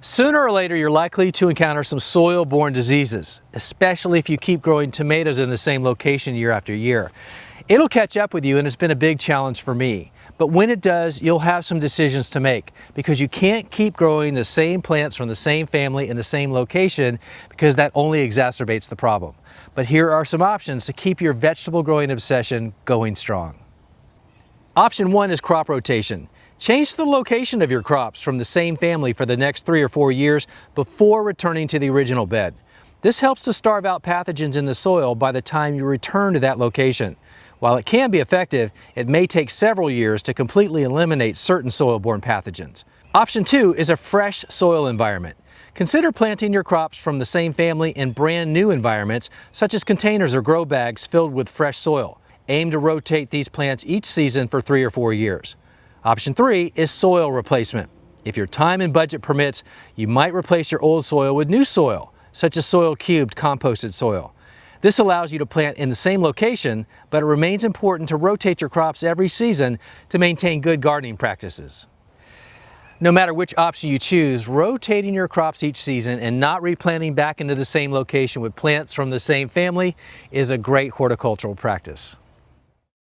Sooner or later, you're likely to encounter some soil-borne diseases, especially if you keep growing tomatoes in the same location year after year. It'll catch up with you, and it's been a big challenge for me. But when it does, you'll have some decisions to make, because you can't keep growing the same plants from the same family in the same location, because that only exacerbates the problem. But here are some options to keep your vegetable growing obsession going strong. Option 1 is crop rotation. Change the location of your crops from the same family for the next 3 or 4 years before returning to the original bed. This helps to starve out pathogens in the soil by the time you return to that location. While it can be effective, it may take several years to completely eliminate certain soil-borne pathogens. Option 2 is a fresh soil environment. Consider planting your crops from the same family in brand new environments, such as containers or grow bags filled with fresh soil. Aim to rotate these plants each season for 3 or 4 years. Option 3 is soil replacement. If your time and budget permits, you might replace your old soil with new soil, such as soil-cubed composted soil. This allows you to plant in the same location, but it remains important to rotate your crops every season to maintain good gardening practices. No matter which option you choose, rotating your crops each season and not replanting back into the same location with plants from the same family is a great horticultural practice.